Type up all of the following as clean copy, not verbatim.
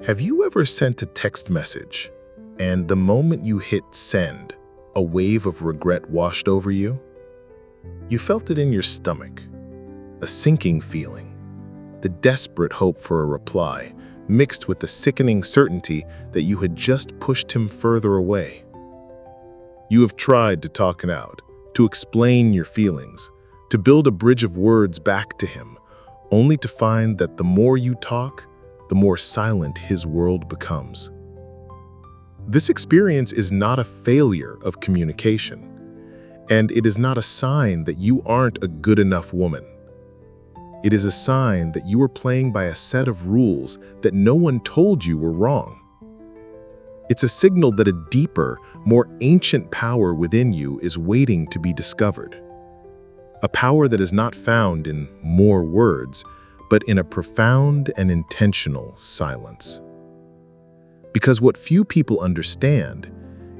Have you ever sent a text message, and the moment you hit send, a wave of regret washed over you? You felt it in your stomach, a sinking feeling, the desperate hope for a reply, mixed with the sickening certainty that you had just pushed him further away. You have tried to talk it out, to explain your feelings, to build a bridge of words back to him, only to find that the more you talk, the more silent his world becomes. This experience is not a failure of communication, and it is not a sign that you aren't a good enough woman. It is a sign that you are playing by a set of rules that no one told you were wrong. It's a signal that a deeper, more ancient power within you is waiting to be discovered. A power that is not found in more words, but in a profound and intentional silence. Because what few people understand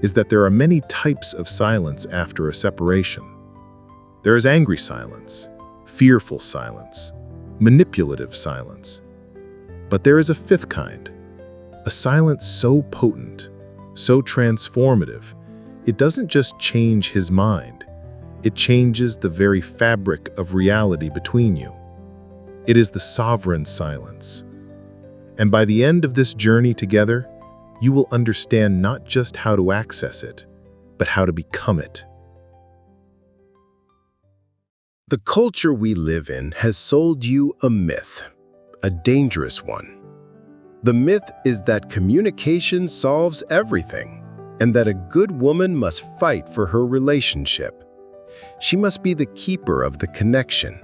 is that there are many types of silence after a separation. There is angry silence, fearful silence, manipulative silence. But there is a fifth kind, a silence so potent, so transformative, it doesn't just change his mind, it changes the very fabric of reality between you. It is the sovereign silence. And by the end of this journey together, you will understand not just how to access it, but how to become it. The culture we live in has sold you a myth, a dangerous one. The myth is that communication solves everything, and that a good woman must fight for her relationship. She must be the keeper of the connection,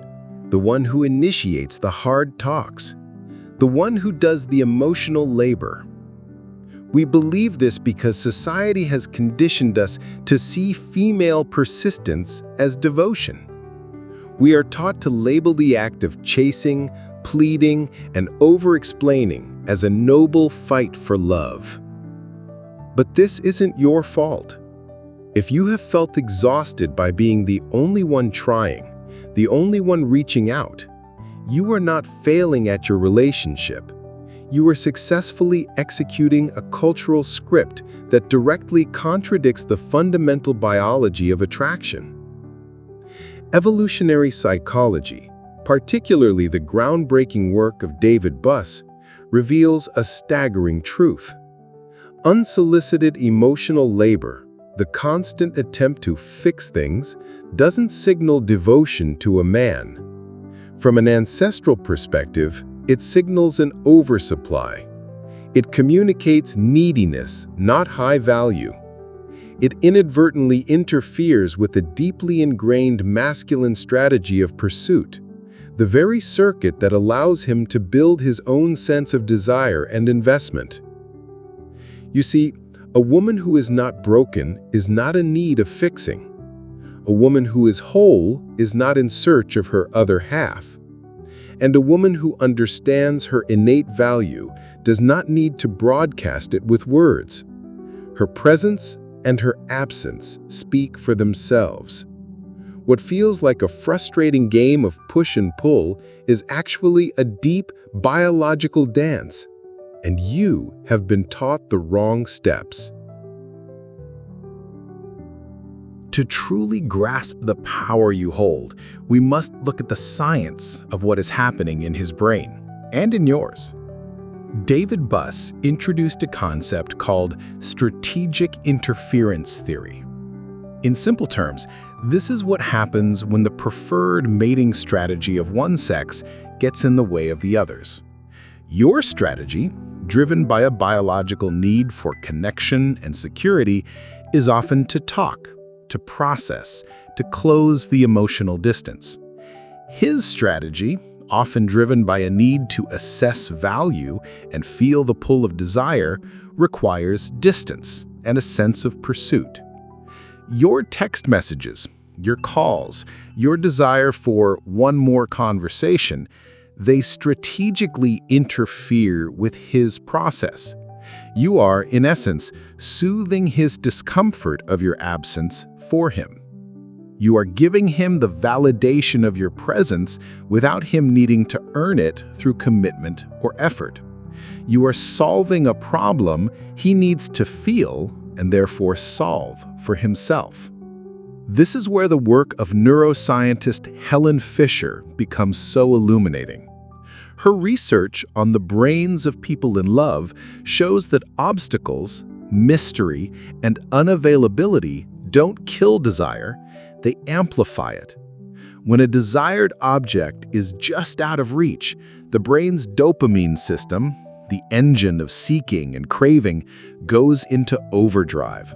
the one who initiates the hard talks, the one who does the emotional labor. We believe this because society has conditioned us to see female persistence as devotion. We are taught to label the act of chasing, pleading, and over-explaining as a noble fight for love. But this isn't your fault. If you have felt exhausted by being the only one trying, the only one reaching out, you are not failing at your relationship. You are successfully executing a cultural script that directly contradicts the fundamental biology of attraction. Evolutionary psychology, particularly the groundbreaking work of David Buss, reveals a staggering truth. Unsolicited emotional labor, the constant attempt to fix things, doesn't signal devotion to a man. From an ancestral perspective, it signals an oversupply. It communicates neediness, not high value. It inadvertently interferes with the deeply ingrained masculine strategy of pursuit, the very circuit that allows him to build his own sense of desire and investment. You see, a woman who is not broken is not in need of fixing. A woman who is whole is not in search of her other half. And a woman who understands her innate value does not need to broadcast it with words. Her presence and her absence speak for themselves. What feels like a frustrating game of push and pull is actually a deep biological dance, and you have been taught the wrong steps. To truly grasp the power you hold, we must look at the science of what is happening in his brain and in yours. David Buss introduced a concept called strategic interference theory. In simple terms, this is what happens when the preferred mating strategy of one sex gets in the way of the others. Your strategy, driven by a biological need for connection and security, is often to talk, to process, to close the emotional distance. His strategy, often driven by a need to assess value and feel the pull of desire, requires distance and a sense of pursuit. Your text messages, your calls, your desire for one more conversation, they strategically interfere with his process. You are, in essence, soothing his discomfort of your absence for him. You are giving him the validation of your presence without him needing to earn it through commitment or effort. You are solving a problem he needs to feel and therefore solve for himself. This is where the work of neuroscientist Helen Fisher becomes so illuminating. Her research on the brains of people in love shows that obstacles, mystery, and unavailability don't kill desire, they amplify it. When a desired object is just out of reach, the brain's dopamine system, the engine of seeking and craving, goes into overdrive.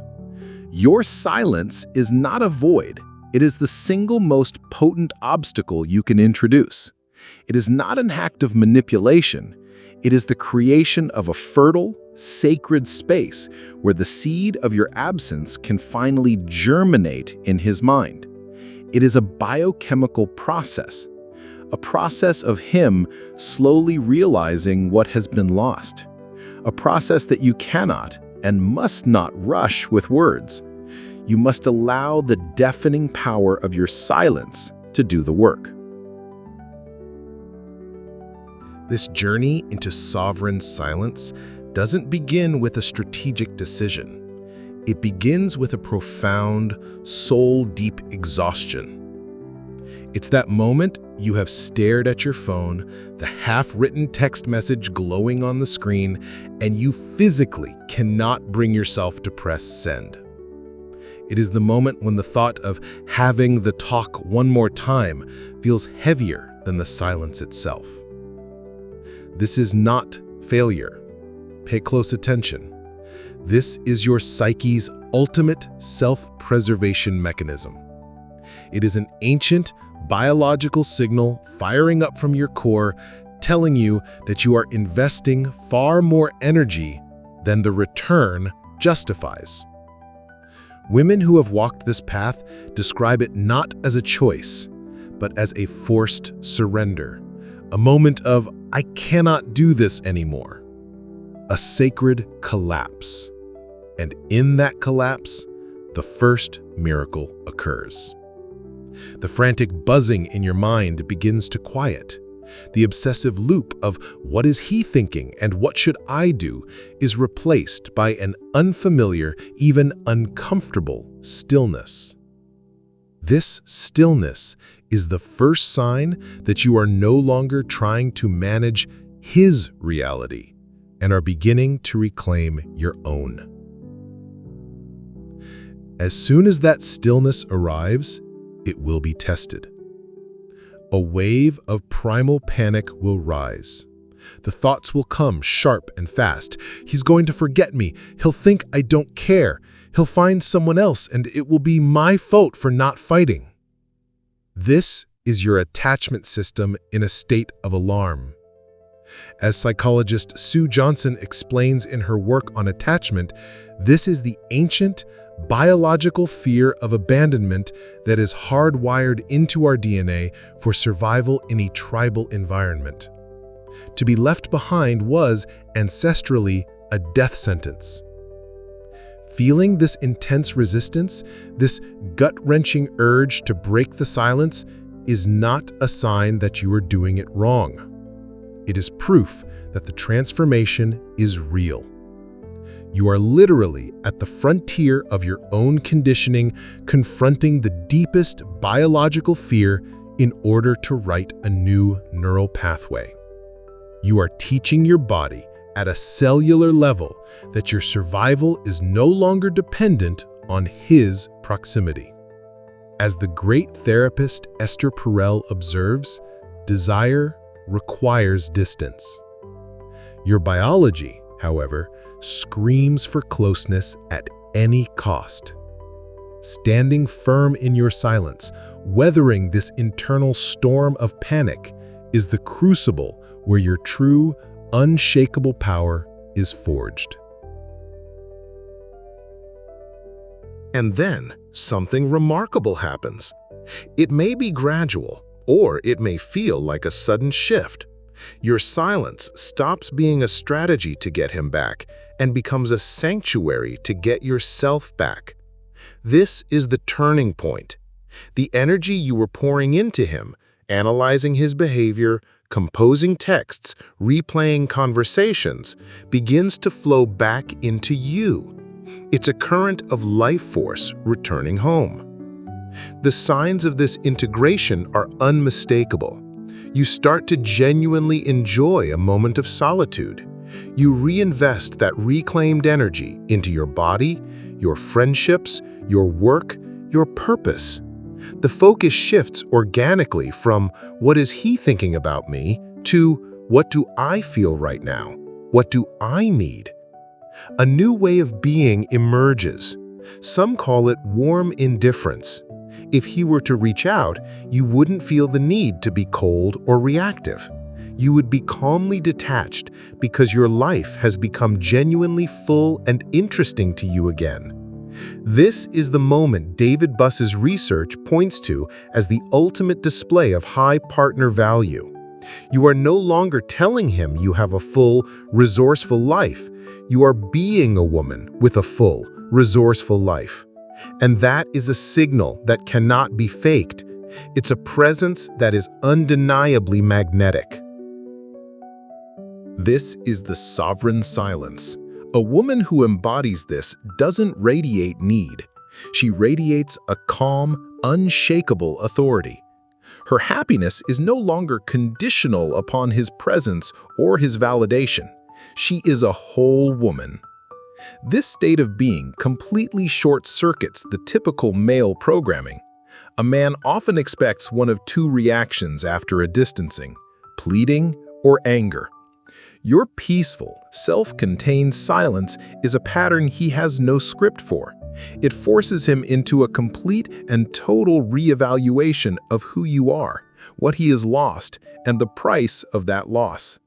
Your silence is not a void. It is the single most potent obstacle you can introduce. It is not an act of manipulation. It is the creation of a fertile, sacred space where the seed of your absence can finally germinate in his mind. It is a biochemical process, a process of him slowly realizing what has been lost, a process that you cannot and must not rush with words. You must allow the deafening power of your silence to do the work. This journey into sovereign silence doesn't begin with a strategic decision. It begins with a profound, soul-deep exhaustion. It's that moment you have stared at your phone, the half-written text message glowing on the screen, and you physically cannot bring yourself to press send. It is the moment when the thought of having the talk one more time feels heavier than the silence itself. This is not failure. Pay close attention. This is your psyche's ultimate self-preservation mechanism. It is an ancient biological signal firing up from your core, telling you that you are investing far more energy than the return justifies. Women who have walked this path describe it not as a choice, but as a forced surrender, a moment of, I cannot do this anymore, a sacred collapse. And in that collapse, the first miracle occurs. The frantic buzzing in your mind begins to quiet. The obsessive loop of what is he thinking and what should I do is replaced by an unfamiliar, even uncomfortable stillness. This stillness is the first sign that you are no longer trying to manage his reality and are beginning to reclaim your own. As soon as that stillness arrives, it will be tested. A wave of primal panic will rise. The thoughts will come sharp and fast. He's going to forget me. He'll think I don't care. He'll find someone else, and it will be my fault for not fighting. This is your attachment system in a state of alarm. As psychologist Sue Johnson explains in her work on attachment, this is the ancient, biological fear of abandonment that is hardwired into our DNA for survival in a tribal environment. To be left behind was, ancestrally, a death sentence. Feeling this intense resistance, this gut-wrenching urge to break the silence, is not a sign that you are doing it wrong. It is proof that the transformation is real. You are literally at the frontier of your own conditioning, confronting the deepest biological fear in order to write a new neural pathway. You are teaching your body at a cellular level that your survival is no longer dependent on his proximity. As the great therapist Esther Perel observes, desire requires distance. Your biology, however, screams for closeness at any cost. Standing firm in your silence, weathering this internal storm of panic, is the crucible where your true, unshakable power is forged. And then something remarkable happens. It may be gradual, or it may feel like a sudden shift. Your silence stops being a strategy to get him back and becomes a sanctuary to get yourself back. This is the turning point. The energy you were pouring into him, analyzing his behavior, composing texts, replaying conversations, begins to flow back into you. It's a current of life force returning home. The signs of this integration are unmistakable. You start to genuinely enjoy a moment of solitude. You reinvest that reclaimed energy into your body, your friendships, your work, your purpose. The focus shifts organically from "what is he thinking about me?" to "what do I feel right now? What do I need?" A new way of being emerges. Some call it warm indifference. If he were to reach out, you wouldn't feel the need to be cold or reactive. You would be calmly detached because your life has become genuinely full and interesting to you again. This is the moment David Buss's research points to as the ultimate display of high partner value. You are no longer telling him you have a full, resourceful life. You are being a woman with a full, resourceful life. And that is a signal that cannot be faked. It's a presence that is undeniably magnetic. This is the sovereign silence. A woman who embodies this doesn't radiate need. She radiates a calm, unshakable authority. Her happiness is no longer conditional upon his presence or his validation. She is a whole woman. This state of being completely short-circuits the typical male programming. A man often expects one of two reactions after a distancing: pleading or anger. Your peaceful, self-contained silence is a pattern he has no script for. It forces him into a complete and total reevaluation of who you are, what he has lost, and the price of that loss.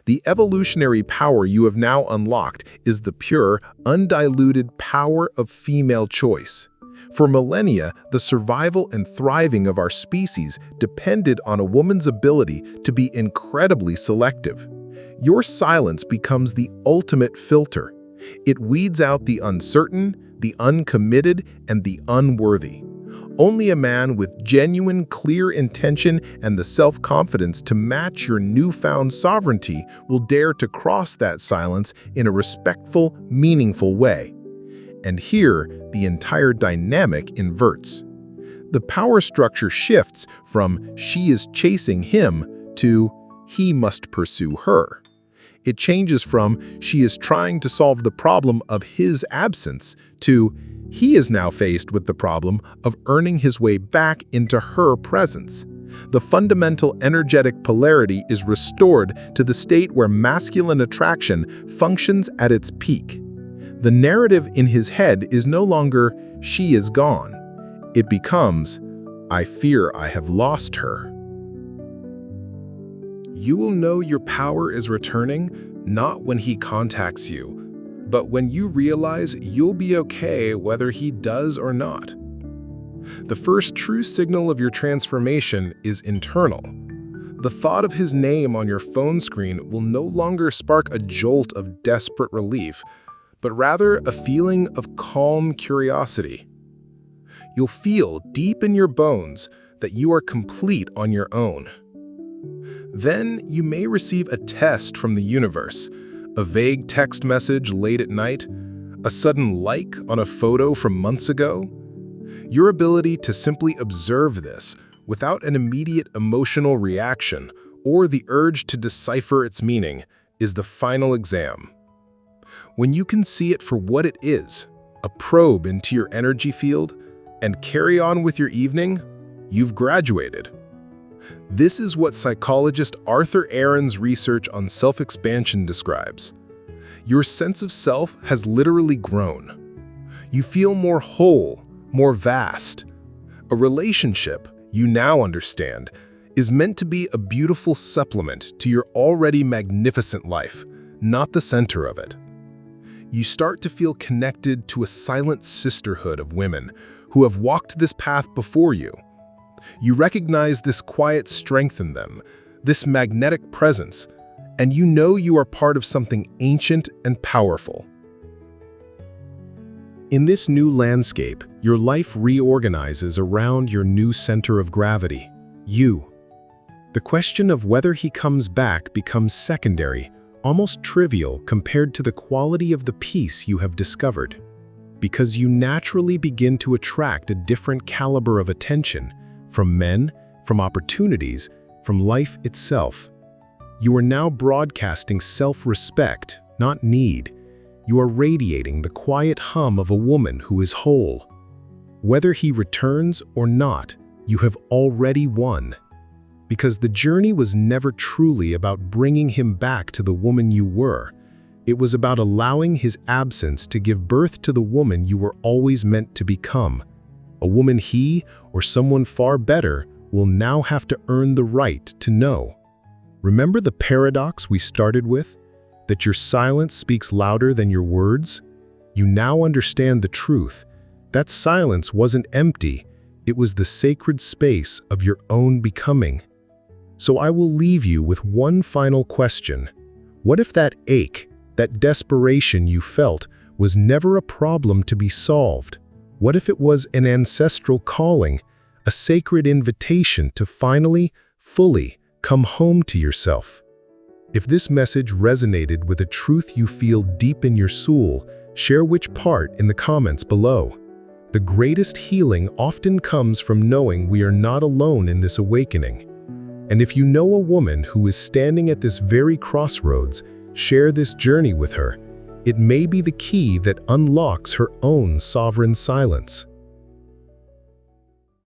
The evolutionary power you have now unlocked is the pure, undiluted power of female choice. For millennia, the survival and thriving of our species depended on a woman's ability to be incredibly selective. Your silence becomes the ultimate filter. It weeds out the uncertain, the uncommitted, and the unworthy. Only a man with genuine, clear intention and the self-confidence to match your newfound sovereignty will dare to cross that silence in a respectful, meaningful way. And here, the entire dynamic inverts. The power structure shifts from "she is chasing him" to "he must pursue her." It changes from "she is trying to solve the problem of his absence" to "he is now faced with the problem of earning his way back into her presence." The fundamental energetic polarity is restored to the state where masculine attraction functions at its peak. The narrative in his head is no longer "she is gone." It becomes "I fear I have lost her." You will know your power is returning not when he contacts you, but when you realize you'll be okay whether he does or not. The first true signal of your transformation is internal. The thought of his name on your phone screen will no longer spark a jolt of desperate relief, but rather a feeling of calm curiosity. You'll feel deep in your bones that you are complete on your own. Then you may receive a test from the universe, a vague text message late at night, a sudden like on a photo from months ago. Your ability to simply observe this without an immediate emotional reaction or the urge to decipher its meaning is the final exam. When you can see it for what it is, a probe into your energy field, and carry on with your evening, you've graduated. This is what psychologist Arthur Aaron's research on self-expansion describes. Your sense of self has literally grown. You feel more whole, more vast. A relationship, you now understand, is meant to be a beautiful supplement to your already magnificent life, not the center of it. You start to feel connected to a silent sisterhood of women who have walked this path before you. You recognize this quiet strength in them, this magnetic presence, and you know you are part of something ancient and powerful. In this new landscape, your life reorganizes around your new center of gravity, you. The question of whether he comes back becomes secondary, almost trivial compared to the quality of the peace you have discovered. Because you naturally begin to attract a different caliber of attention from men, from opportunities, from life itself. You are now broadcasting self-respect, not need. You are radiating the quiet hum of a woman who is whole. Whether he returns or not, you have already won. Because the journey was never truly about bringing him back to the woman you were. It was about allowing his absence to give birth to the woman you were always meant to become. A woman he, or someone far better, will now have to earn the right to know. Remember the paradox we started with? That your silence speaks louder than your words? You now understand the truth. That silence wasn't empty. It was the sacred space of your own becoming. So I will leave you with one final question. What if that ache, that desperation you felt, was never a problem to be solved? What if it was an ancestral calling, a sacred invitation to finally, fully come home to yourself? If this message resonated with a truth you feel deep in your soul, share which part in the comments below. The greatest healing often comes from knowing we are not alone in this awakening. And if you know a woman who is standing at this very crossroads, share this journey with her. It may be the key that unlocks her own sovereign silence.